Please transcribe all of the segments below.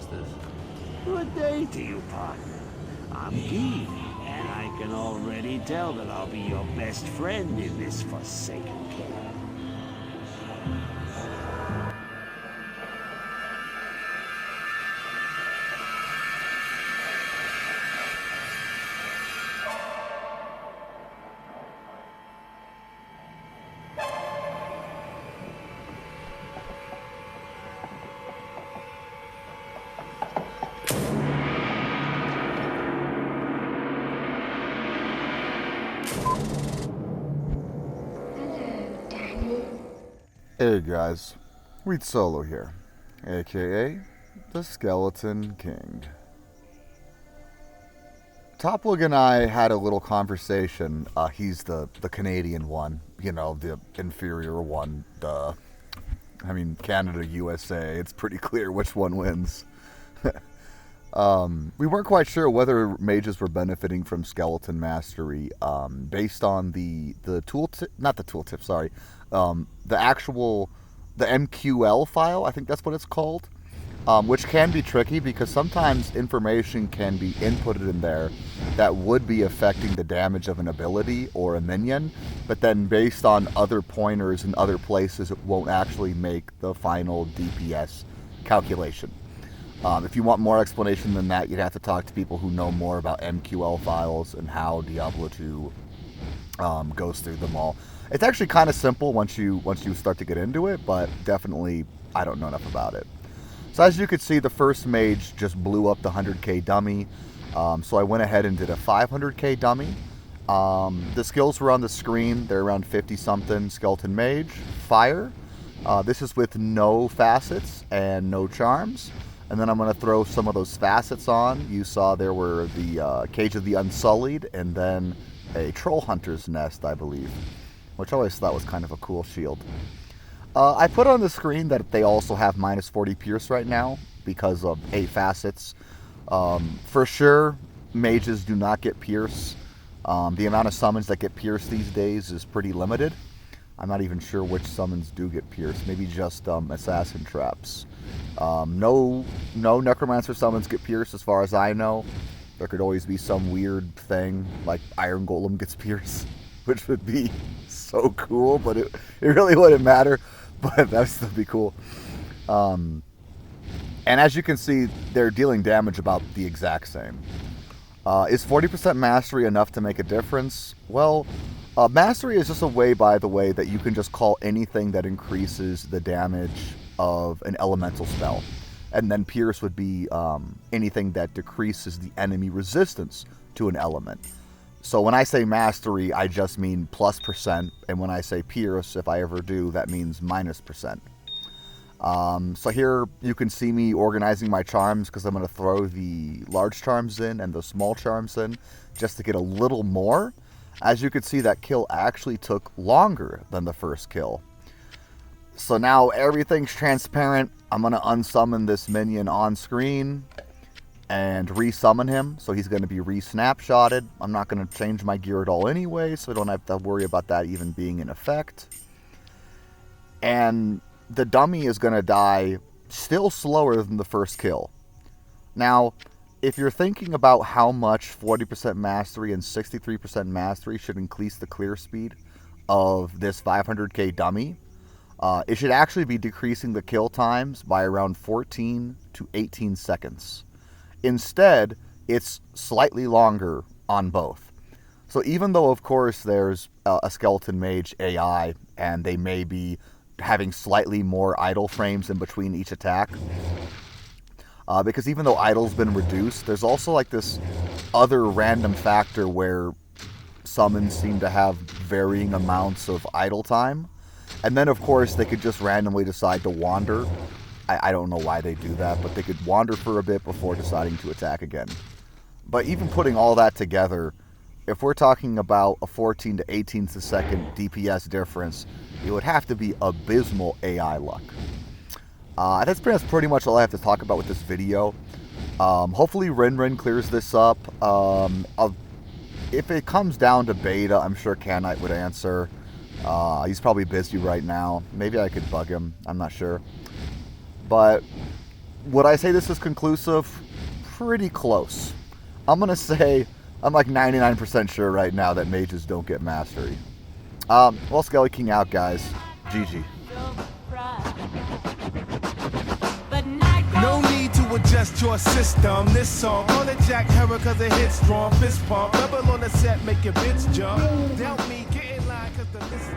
masters. Good day to you, partner. I'm Guy, and I can already tell that I'll be your best friend in this forsaken cave. Hey guys, Reed Solo here, aka the Skeleton King. Topwig and I had a little conversation. He's the Canadian one, you know, the inferior one. Canada, USA, it's pretty clear which one wins. We weren't quite sure whether mages were benefiting from skeleton mastery based on the tooltip, not the tooltip, sorry, the MQL file, I think that's what it's called, which can be tricky because sometimes information can be inputted in there that would be affecting the damage of an ability or a minion, but then based on other pointers in other places, it won't actually make the final DPS calculation. If you want more explanation than that, you'd have to talk to people who know more about MQL files and how Diablo 2 goes through them all. It's actually kind of simple once you start to get into it, but definitely I don't know enough about it. So as you can see, the first mage just blew up the 100k dummy. So I went ahead and did a 500k dummy. The skills were on the screen. They're around 50 something. Skeleton Mage, Fire. This is with no facets and no charms. And then I'm going to throw some of those facets on. You saw there were the Cage of the Unsullied and then a Troll Hunter's Nest, I believe, which I always thought was kind of a cool shield. I put on the screen that they also have minus 40 Pierce right now because of 8 facets. For sure, mages do not get Pierce. The amount of summons that get Pierce these days is pretty limited. I'm not even sure which summons do get Pierce. Maybe just Assassin Traps. No Necromancer summons get Pierce as far as I know. There could always be some weird thing like Iron Golem gets Pierce, which would be so cool, but it really wouldn't matter. But that would still be cool. And as you can see, they're dealing damage about the exact same. Is 40% mastery enough to make a difference? Well, mastery is just a way, by the way, that you can just call anything that increases the damage of an elemental spell. And then Pierce would be anything that decreases the enemy resistance to an element. So when I say mastery, I just mean +%. And when I say Pierce, if I ever do, that means -%. So here you can see me organizing my charms because I'm going to throw the large charms in and the small charms in just to get a little more. As you can see, that kill actually took longer than the first kill. So now everything's transparent. I'm going to unsummon this minion on screen and resummon him. So he's going to be re-snapshotted. I'm not going to change my gear at all anyway, so I don't have to worry about that even being in effect. And the dummy is going to die still slower than the first kill. Now, if you're thinking about how much 40% mastery and 63% mastery should increase the clear speed of this 500k dummy, it should actually be decreasing the kill times by around 14 to 18 seconds. Instead, it's slightly longer on both. So even though, of course, there's a Skeleton Mage AI, and they may be having slightly more idle frames in between each attack, because even though idle's been reduced, there's also like this other random factor where summons seem to have varying amounts of idle time. And then, of course, they could just randomly decide to wander. I don't know why they do that, but they could wander for a bit before deciding to attack again. But even putting all that together, if we're talking about a 14 to 18 second DPS difference, it would have to be abysmal AI luck. That's pretty much all I have to talk about with this video. Hopefully Rin clears this up. If it comes down to beta, I'm sure Canite would answer. He's probably busy right now. Maybe I could bug him. I'm not sure. But would I say this is conclusive? Pretty close. I'm going to say I'm like 99% sure right now that mages don't get mastery. Well, Skelly King out, guys. GG. No need to adjust your system. This song, call it Jack Herrick cause it hits strong. Fist pump, rebel on the set, make your bitch jump. Doubt me, get in line cause the list.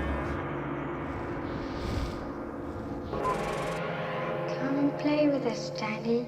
Come and play with us, Daddy.